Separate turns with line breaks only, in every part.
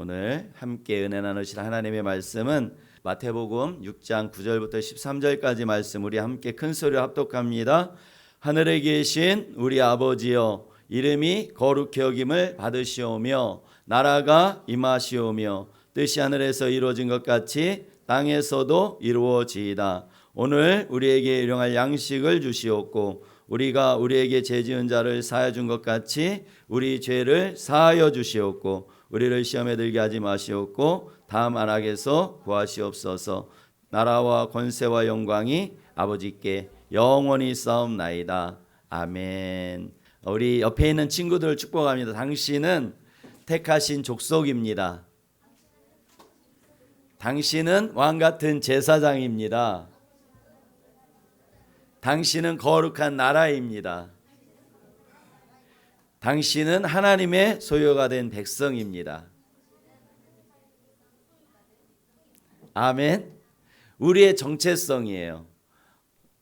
오늘 함께 은혜 나누실 하나님의 말씀은 마태복음 6장 9절부터 13절까지 말씀 우리 함께 큰 소리로 합독합니다. 하늘에 계신 우리 아버지여, 이름이 거룩히 여김을 받으시오며 나라가 임하시오며 뜻이 하늘에서 이루어진 것 같이 땅에서도 이루어지이다. 오늘 우리에게 일용할 양식을 주시옵고 우리가 우리에게 죄 지은 자를 사하여 준 것 같이 우리 죄를 사하여 주시옵고 우리를 시험에 들게 하지 마시옵고 다음 안악에서 구하시옵소서. 나라와 권세와 영광이 아버지께 영원히 싸움나이다. 아멘. 우리 옆에 있는 친구들을 축복합니다. 당신은 택하신 족속입니다. 당신은 왕같은 제사장입니다. 당신은 거룩한 나라입니다. 당신은 하나님의 소유가 된 백성입니다. 아멘. 우리의 정체성이에요.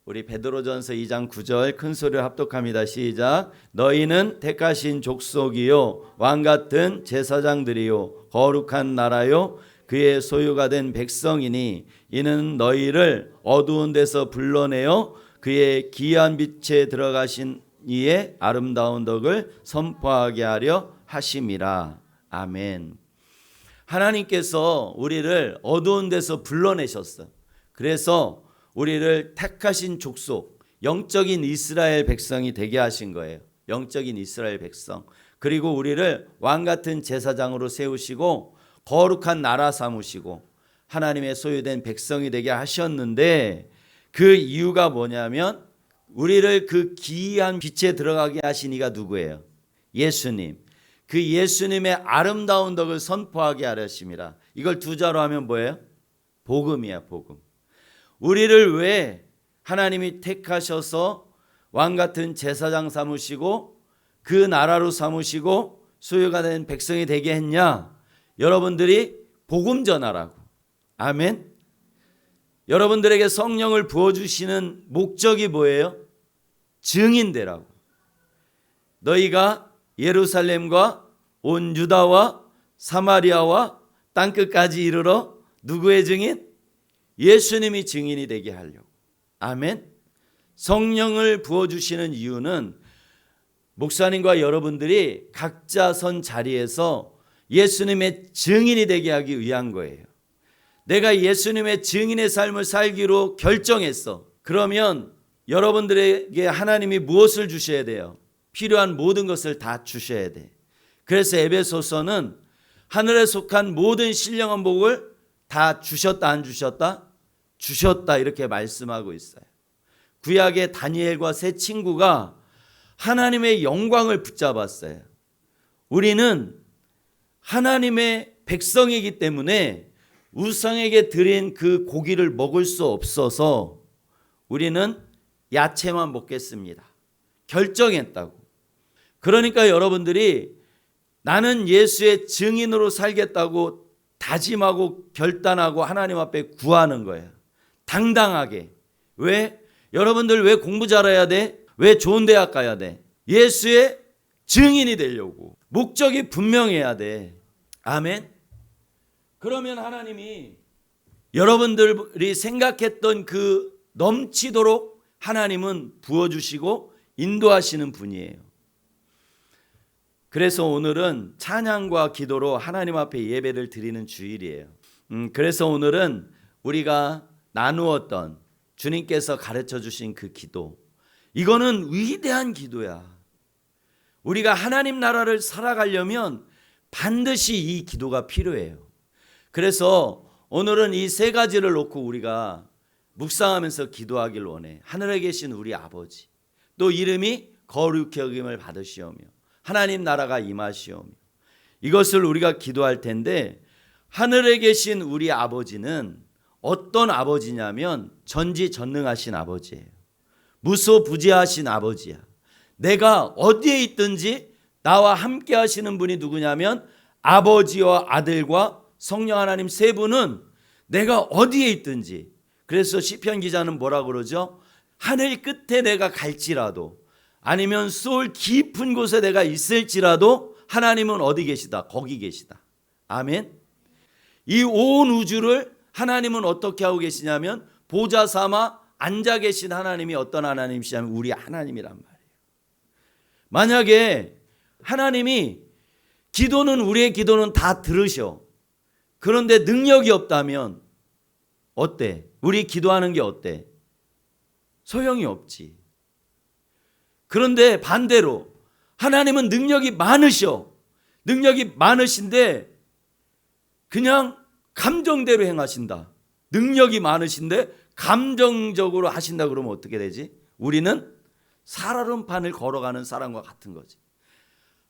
우리 베드로전서 2장 9절 큰 소리로 합독합니다. 시작. 너희는 택하신 족속이요 왕같은 제사장들이요 거룩한 나라요 그의 소유가 된 백성이니 이는 너희를 어두운 데서 불러내어 그의 기이한 빛에 들어가신 이의 아름다운 덕을 선포하게 하려 하심이라. 아멘. 하나님께서 우리를 어두운 데서 불러내셨어요. 그래서 우리를 택하신 족속, 영적인 이스라엘 백성이 되게 하신 거예요. 영적인 이스라엘 백성. 그리고 우리를 왕같은 제사장으로 세우시고 거룩한 나라 삼으시고 하나님의 소유된 백성이 되게 하셨는데, 그 이유가 뭐냐면 우리를 그 기이한 빛에 들어가게 하신 이가 누구예요? 예수님. 그 예수님의 아름다운 덕을 선포하게 하셨습니다. 이걸 두 자로 하면 뭐예요? 복음이야, 복음. 우리를 왜 하나님이 택하셔서 왕같은 제사장 삼으시고 그 나라로 삼으시고 소유가 된 백성이 되게 했냐? 여러분들이 복음 전하라고. 아멘. 여러분들에게 성령을 부어주시는 목적이 뭐예요? 증인 되라고. 너희가 예루살렘과 온 유다와 사마리아와 땅끝까지 이르러 누구의 증인? 예수님이 증인이 되게 하려고. 아멘. 성령을 부어주시는 이유는 목사님과 여러분들이 각자 선 자리에서 예수님의 증인이 되게 하기 위한 거예요. 내가 예수님의 증인의 삶을 살기로 결정했어. 그러면 여러분들에게 하나님이 무엇을 주셔야 돼요? 필요한 모든 것을 다 주셔야 돼. 그래서 에베소서는 하늘에 속한 모든 신령한 복을 다 주셨다, 안 주셨다? 주셨다, 이렇게 말씀하고 있어요. 구약의 다니엘과 세 친구가 하나님의 영광을 붙잡았어요. 우리는 하나님의 백성이기 때문에 우상에게 드린 그 고기를 먹을 수 없어서 우리는 야채만 먹겠습니다. 결정했다고. 그러니까 여러분들이 나는 예수의 증인으로 살겠다고 다짐하고 결단하고 하나님 앞에 구하는 거예요. 당당하게. 왜? 여러분들 왜 공부 잘해야 돼? 왜 좋은 대학 가야 돼? 예수의 증인이 되려고. 목적이 분명해야 돼. 아멘. 그러면 하나님이 여러분들이 생각했던 그 넘치도록 하나님은 부어주시고 인도하시는 분이에요. 그래서 오늘은 찬양과 기도로 하나님 앞에 예배를 드리는 주일이에요. 그래서 오늘은 우리가 나누었던 주님께서 가르쳐 주신 그 기도, 이거는 위대한 기도야. 우리가 하나님 나라를 살아가려면 반드시 이 기도가 필요해요. 그래서 오늘은 이 세 가지를 놓고 우리가 묵상하면서 기도하길 원해. 하늘에 계신 우리 아버지, 또 이름이 거룩히 여김을 받으시오며 하나님 나라가 임하시오며, 이것을 우리가 기도할 텐데, 하늘에 계신 우리 아버지는 어떤 아버지냐면 전지전능하신 아버지예요. 무소부지하신 아버지야. 내가 어디에 있든지 나와 함께 하시는 분이 누구냐면 아버지와 아들과 성령 하나님 세 분은 내가 어디에 있든지. 그래서 시편 기자는 뭐라 그러죠? 하늘 끝에 내가 갈지라도, 아니면 소울 깊은 곳에 내가 있을지라도 하나님은 어디 계시다? 거기 계시다. 아멘. 이 온 우주를 하나님은 어떻게 하고 계시냐면 보좌 삼아 앉아 계신 하나님이 어떤 하나님이시냐면 우리 하나님이란 말이에요. 만약에 하나님이 우리의 기도는 다 들으셔. 그런데 능력이 없다면 어때? 우리 기도하는 게 어때? 소용이 없지. 그런데 반대로 하나님은 능력이 많으신데 그냥 감정대로 행하신다. 능력이 많으신데 감정적으로 하신다 그러면 어떻게 되지? 우리는 살얼음판을 걸어가는 사람과 같은 거지.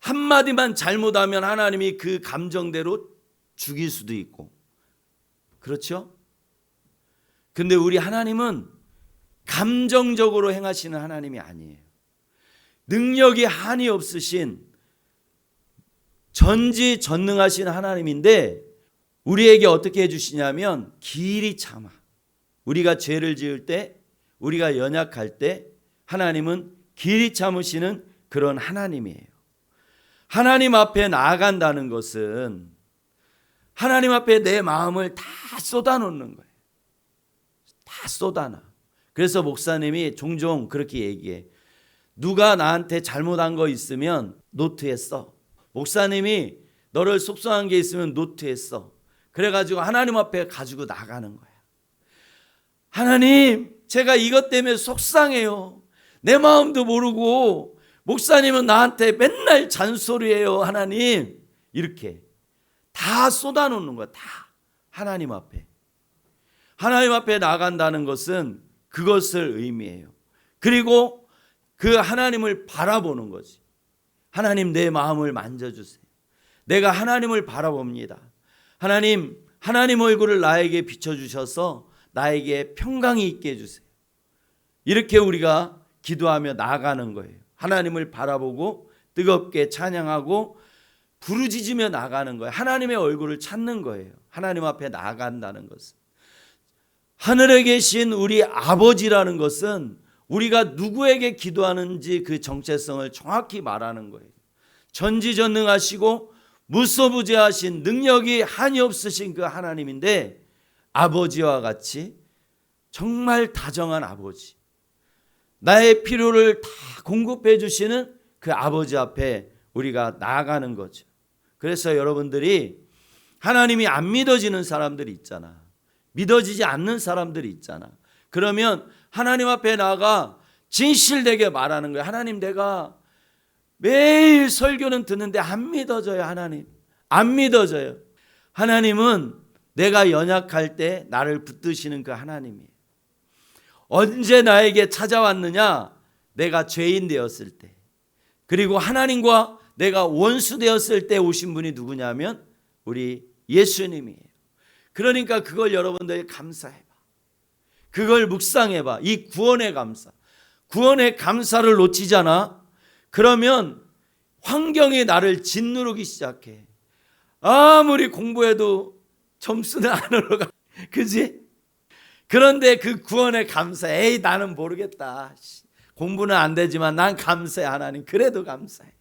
한마디만 잘못하면 하나님이 그 감정대로 죽일 수도 있고. 그렇죠? 근데 우리 하나님은 감정적으로 행하시는 하나님이 아니에요. 능력이 한이 없으신 전지전능하신 하나님인데 우리에게 어떻게 해주시냐면 길이 참아. 우리가 죄를 지을 때, 우리가 연약할 때 하나님은 길이 참으시는 그런 하나님이에요. 하나님 앞에 나아간다는 것은 하나님 앞에 내 마음을 다 쏟아놓는 거예요. 다 쏟아놔. 그래서 목사님이 종종 그렇게 얘기해. 누가 나한테 잘못한 거 있으면 노트에 써. 목사님이 너를 속상한 게 있으면 노트에 써. 그래가지고 하나님 앞에 가지고 나가는 거야. 하나님, 제가 이것 때문에 속상해요. 내 마음도 모르고 목사님은 나한테 맨날 잔소리해요. 하나님, 이렇게 다 쏟아놓는 거야. 다 하나님 앞에. 하나님 앞에 나간다는 것은 그것을 의미해요. 그리고 그 하나님을 바라보는 거지. 하나님, 내 마음을 만져주세요. 내가 하나님을 바라봅니다. 하나님 얼굴을 나에게 비춰주셔서 나에게 평강이 있게 해주세요. 이렇게 우리가 기도하며 나아가는 거예요. 하나님을 바라보고 뜨겁게 찬양하고 부르짖으며 나가는 거예요. 하나님의 얼굴을 찾는 거예요. 하나님 앞에 나아간다는 것은. 하늘에 계신 우리 아버지라는 것은 우리가 누구에게 기도하는지 그 정체성을 정확히 말하는 거예요. 전지전능하시고 무소부재하신 능력이 한이 없으신 그 하나님인데 아버지와 같이 정말 다정한 아버지, 나의 필요를 다 공급해 주시는 그 아버지 앞에 우리가 나아가는 거죠. 그래서 여러분들이 하나님이 안 믿어지는 사람들이 있잖아. 믿어지지 않는 사람들이 있잖아. 그러면 하나님 앞에 나가 진실되게 말하는 거예요. 하나님, 내가 매일 설교는 듣는데 안 믿어져요. 하나님, 안 믿어져요. 하나님은 내가 연약할 때 나를 붙드시는 그 하나님이에요. 언제 나에게 찾아왔느냐? 내가 죄인 되었을 때, 그리고 하나님과 내가 원수 되었을 때 오신 분이 누구냐면 우리 예수님이에요. 그러니까 그걸 여러분들이 감사해봐. 그걸 묵상해봐. 이 구원의 감사, 구원의 감사를 놓치잖아. 그러면 환경이 나를 짓누르기 시작해. 아무리 공부해도 점수는 안 올라가. 그지? 그런데 그 구원의 감사, 에이 나는 모르겠다, 공부는 안 되지만 난 감사해. 하나님, 그래도 감사해.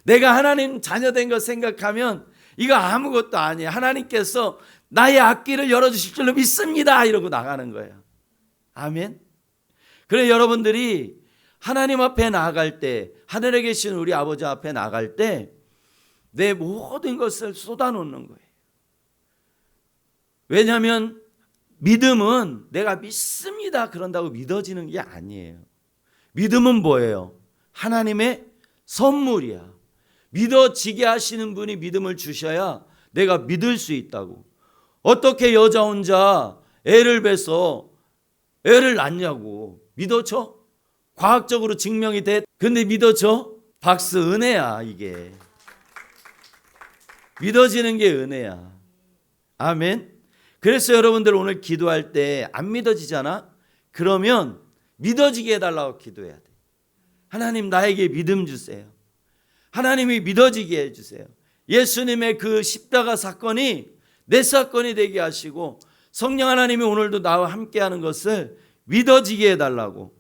내가 하나님 자녀된 거 생각하면 이거 아무것도 아니야. 하나님께서 나의 앞길을 열어주실 줄로 믿습니다, 이러고 나가는 거예요. 아멘. 그래, 여러분들이 하나님 앞에 나아갈 때, 하늘에 계신 우리 아버지 앞에 나아갈 때 내 모든 것을 쏟아놓는 거예요. 왜냐하면 믿음은 내가 믿습니다 그런다고 믿어지는 게 아니에요. 믿음은 뭐예요? 하나님의 선물이야. 믿어지게 하시는 분이 믿음을 주셔야 내가 믿을 수 있다고. 어떻게 여자 혼자 애를 뵈서 애를 낳냐고. 믿어져? 과학적으로 증명이 돼. 근데 믿어져? 박스, 은혜야. 이게 믿어지는 게 은혜야. 아멘. 그래서 여러분들 오늘 기도할 때 안 믿어지잖아? 그러면 믿어지게 해달라고 기도해야 돼. 하나님, 나에게 믿음 주세요. 하나님이 믿어지게 해주세요. 예수님의 그 십자가 사건이 내 사건이 되게 하시고 성령 하나님이 오늘도 나와 함께하는 것을 믿어지게 해달라고.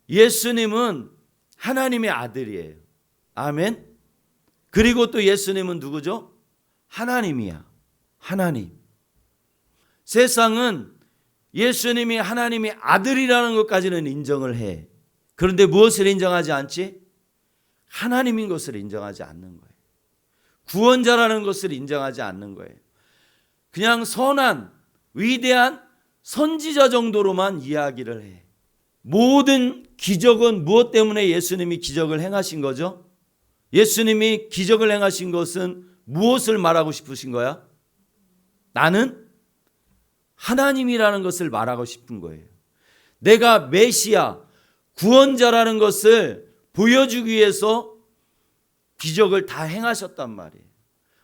예수님은 하나님의 아들이에요. 아멘. 그리고 또 예수님은 누구죠? 하나님이야. 하나님. 세상은 예수님이 하나님의 아들이라는 것까지는 인정을 해. 그런데 무엇을 인정하지 않지? 하나님인 것을 인정하지 않는 거예요. 구원자라는 것을 인정하지 않는 거예요. 그냥 선한 위대한 선지자 정도로만 이야기를 해. 모든 기적은 무엇 때문에 예수님이 기적을 행하신 거죠? 예수님이 기적을 행하신 것은 무엇을 말하고 싶으신 거야? 나는 하나님이라는 것을 말하고 싶은 거예요. 내가 메시아, 구원자라는 것을 보여주기 위해서 기적을 다 행하셨단 말이에요.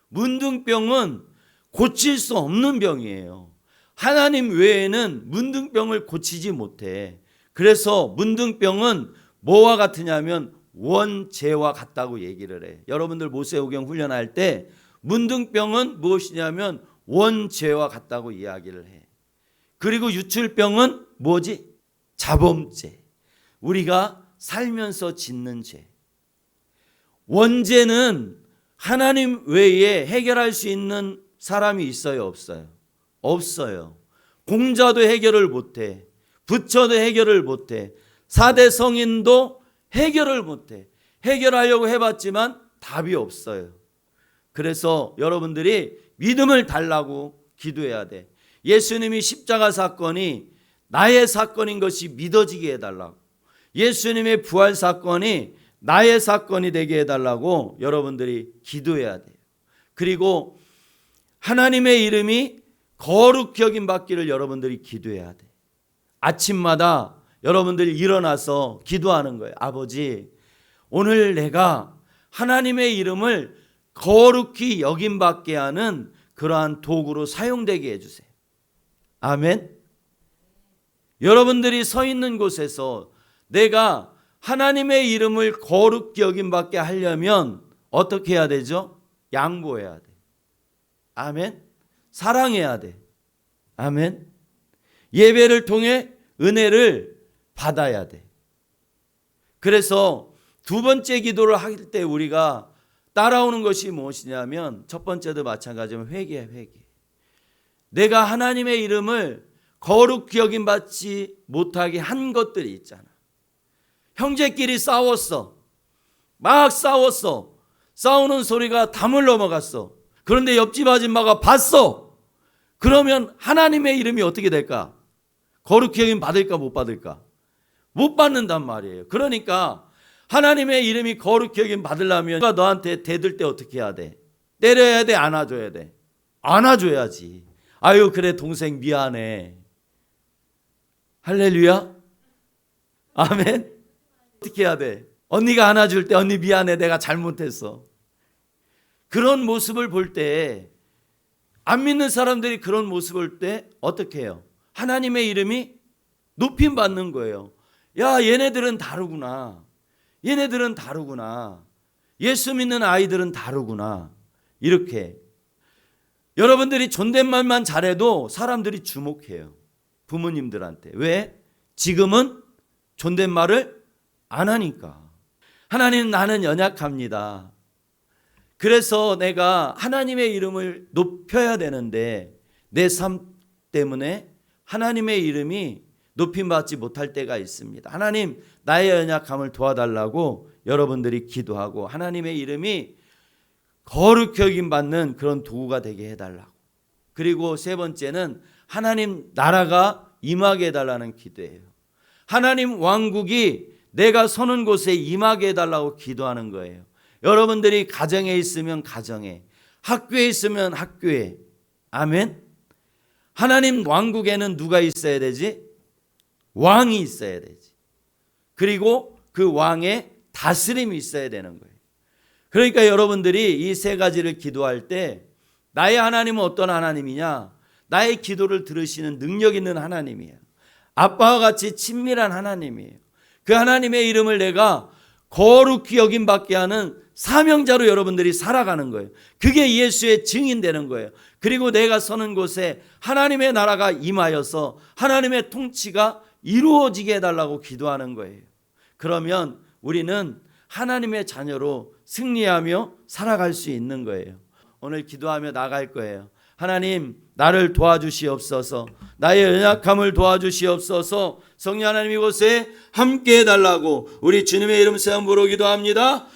문둥병은 고칠 수 없는 병이에요. 하나님 외에는 문둥병을 고치지 못해. 그래서 문둥병은 뭐와 같으냐면 원죄와 같다고 얘기를 해. 여러분들 모세오경 훈련할 때 문둥병은 무엇이냐면 원죄와 같다고 이야기를 해. 그리고 유출병은 뭐지? 자범죄. 우리가 살면서 짓는 죄. 원죄는 하나님 외에 해결할 수 있는 사람이 있어요, 없어요? 없어요. 공자도 해결을 못해. 부처도 해결을 못해. 4대 성인도 해결을 못해. 해결하려고 해봤지만 답이 없어요. 그래서 여러분들이 믿음을 달라고 기도해야 돼. 예수님이 십자가 사건이 나의 사건인 것이 믿어지게 해달라고. 예수님의 부활 사건이 나의 사건이 되게 해달라고 여러분들이 기도해야 돼요. 그리고 하나님의 이름이 거룩히 여김 받기를 여러분들이 기도해야 돼. 아침마다 여러분들이 일어나서 기도하는 거예요. 아버지, 오늘 내가 하나님의 이름을 거룩히 여김 받게 하는 그러한 도구로 사용되게 해주세요. 아멘. 여러분들이 서 있는 곳에서 내가 하나님의 이름을 거룩히 여김 받게 하려면 어떻게 해야 되죠? 양보해야 돼. 아멘. 사랑해야 돼. 아멘. 예배를 통해 은혜를 받아야 돼. 그래서 두 번째 기도를 할 때 우리가 따라오는 것이 무엇이냐면 첫 번째도 마찬가지면 회개야, 회개. 내가 하나님의 이름을 거룩히 여김 받지 못하게 한 것들이 있잖아. 형제끼리 싸웠어. 막 싸웠어. 싸우는 소리가 담을 넘어갔어. 그런데 옆집 아줌마가 봤어. 그러면 하나님의 이름이 어떻게 될까? 거룩히 여김 받을까 못 받을까? 못 받는단 말이에요. 그러니까 하나님의 이름이 거룩히 여김 받으려면 너한테 대들 때 어떻게 해야 돼? 때려야 돼? 안아줘야 돼? 안아줘야지. 아유 그래 동생 미안해. 할렐루야. 아멘. 어떻게 해야 돼? 언니가 안아줄 때 언니 미안해 내가 잘못했어. 그런 모습을 볼 때 안 믿는 사람들이 그런 모습을 볼 때 어떻게 해요? 하나님의 이름이 높임 받는 거예요. 야 얘네들은 다르구나. 얘네들은 다르구나. 예수 믿는 아이들은 다르구나. 이렇게 여러분들이 존댓말만 잘해도 사람들이 주목해요. 부모님들한테. 왜? 지금은 존댓말을 안 하니까. 하나님 나는 연약합니다. 그래서 내가 하나님의 이름을 높여야 되는데 내 삶 때문에 하나님의 이름이 높임받지 못할 때가 있습니다. 하나님 나의 연약함을 도와달라고 여러분들이 기도하고 하나님의 이름이 거룩히 여김받는 그런 도구가 되게 해달라고. 그리고 세 번째는 하나님 나라가 임하게 해달라는 기도예요. 하나님 왕국이 내가 서는 곳에 임하게 해달라고 기도하는 거예요. 여러분들이 가정에 있으면 가정에, 학교에 있으면 학교에. 아멘. 하나님 왕국에는 누가 있어야 되지? 왕이 있어야 되지. 그리고 그 왕의 다스림이 있어야 되는 거예요. 그러니까 여러분들이 이 세 가지를 기도할 때 나의 하나님은 어떤 하나님이냐? 나의 기도를 들으시는 능력 있는 하나님이에요. 아빠와 같이 친밀한 하나님이에요. 그 하나님의 이름을 내가 거룩히 여김 받게 하는 사명자로 여러분들이 살아가는 거예요. 그게 예수의 증인되는 거예요. 그리고 내가 서는 곳에 하나님의 나라가 임하여서 하나님의 통치가 이루어지게 해달라고 기도하는 거예요. 그러면 우리는 하나님의 자녀로 승리하며 살아갈 수 있는 거예요. 오늘 기도하며 나갈 거예요. 하나님, 나를 도와주시옵소서. 나의 연약함을 도와주시옵소서. 성령 하나님, 이곳에 함께 해달라고 우리 주님의 이름 세움 부르 기도합니다.